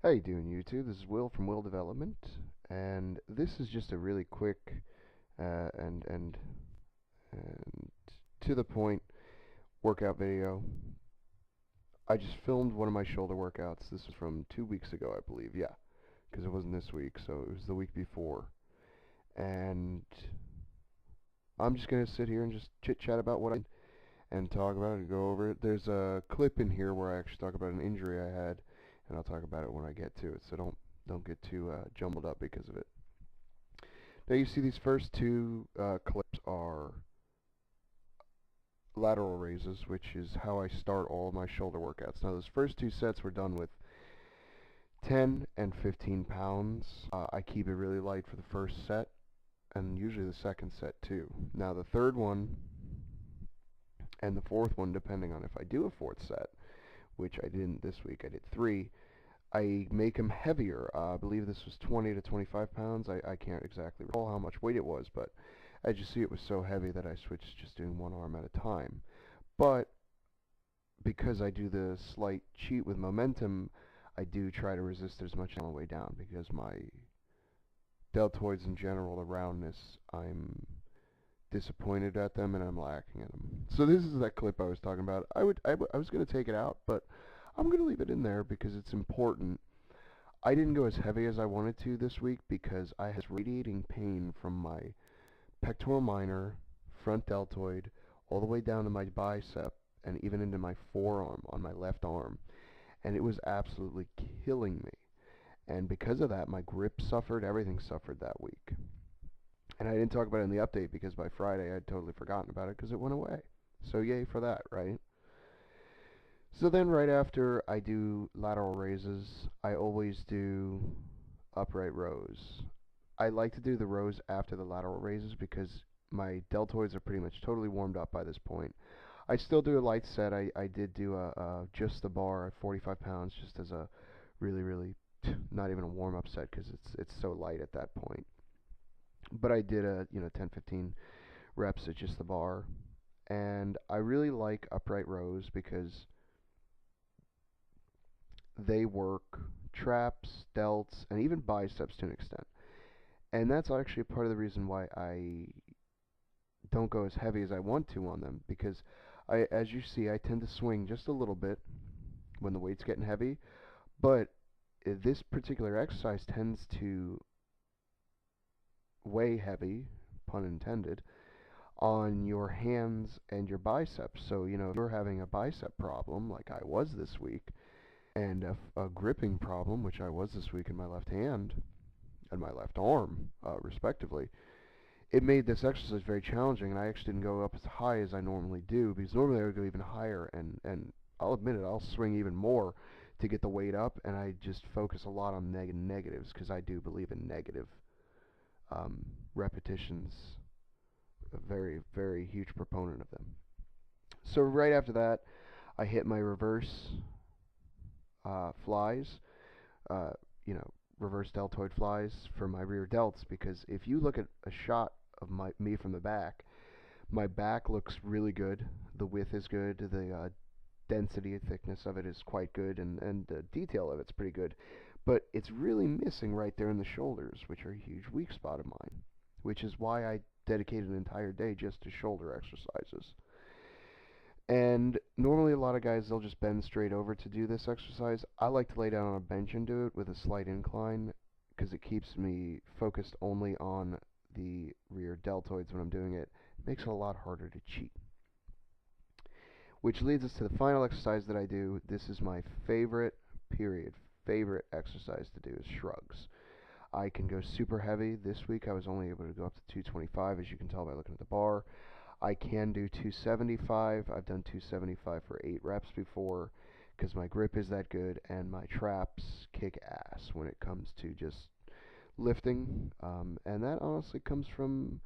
How you doing, YouTube? This is Will from Will Development, and this is just a really quick and to the point workout video. I just filmed one of my shoulder workouts. This was from 2 weeks ago, I believe. Yeah, because it wasn't this week, so it was the week before. And I'm just gonna sit here and just chit chat about what I did and talk about it and go over it. There's a clip in here where I actually talk about an injury I had, and I'll talk about it when I get to it. So don't get too jumbled up because of it. Now you see these first two clips are lateral raises, which is how I start all of my shoulder workouts. Now those first two sets were done with 10 and 15 pounds. I keep it really light for the first set, and usually the second set too. Now the third one and the fourth one, depending on if I do a fourth set, which I didn't this week, I did 3, I make them heavier. I believe this was 20 to 25 pounds. I can't exactly recall how much weight it was, but as you see, it was so heavy that I switched to just doing one arm at a time. But because I do the slight cheat with momentum, I do try to resist it as much on the way down, because my deltoids in general, the roundness, I'm disappointed at them and I'm lacking in them. So this is that clip I was talking about. I was going to take it out, but I'm going to leave it in there because it's important. I didn't go as heavy as I wanted to this week because I had radiating pain from my pectoral minor, front deltoid, all the way down to my bicep and even into my forearm on my left arm. And it was absolutely killing me. And because of that, my grip suffered, everything suffered that week. And I didn't talk about it in the update because by Friday I'd totally forgotten about it because it went away. So yay for that, right? So then right after I do lateral raises, I always do upright rows. I like to do the rows after the lateral raises because my deltoids are pretty much totally warmed up by this point. I still do a light set. I did do just the bar at 45 pounds just as a really not even a warm-up set because it's so light at that point. But I did a 10-15 reps at just the bar, and I really like upright rows because they work traps, delts, and even biceps to an extent. And that's actually part of the reason why I don't go as heavy as I want to on them, because as you see, I tend to swing just a little bit when the weight's getting heavy, but this particular exercise tends to weigh heavy, pun intended, on your hands and your biceps. So, if you're having a bicep problem, like I was this week, and a gripping problem, which I was this week in my left hand and my left arm, respectively, it made this exercise very challenging, and I actually didn't go up as high as I normally do, because normally I would go even higher, and I'll admit it, I'll swing even more to get the weight up, and I just focus a lot on negatives, because I do believe in negative repetitions. A very huge proponent of them. So right after that, I hit my reverse flies, uh, reverse deltoid flies for my rear delts, because if you look at a shot of me from the back, my back looks really good. The width is good. The density and thickness of it is quite good, and the detail of it's pretty good. But it's really missing right there in the shoulders, which are a huge weak spot of mine, which is why I dedicated an entire day just to shoulder exercises. And normally a lot of guys, they'll just bend straight over to do this exercise. I like to lay down on a bench and do it with a slight incline because it keeps me focused only on the rear deltoids when I'm doing it. It makes it a lot harder to cheat. Which leads us to the final exercise that I do. This is my favorite exercise to do is shrugs. I can go super heavy. This week I was only able to go up to 225, as you can tell by looking at the bar. I can do 275. I've done 275 for 8 reps before because my grip is that good and my traps kick ass when it comes to just lifting. And that honestly comes from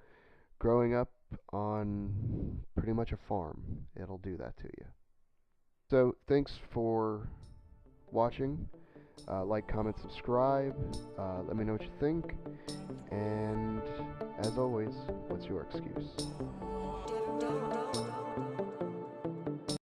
growing up on pretty much a farm. It'll do that to you. So thanks for watching. Like, comment, subscribe. Let me know what you think. And as always, what's your excuse?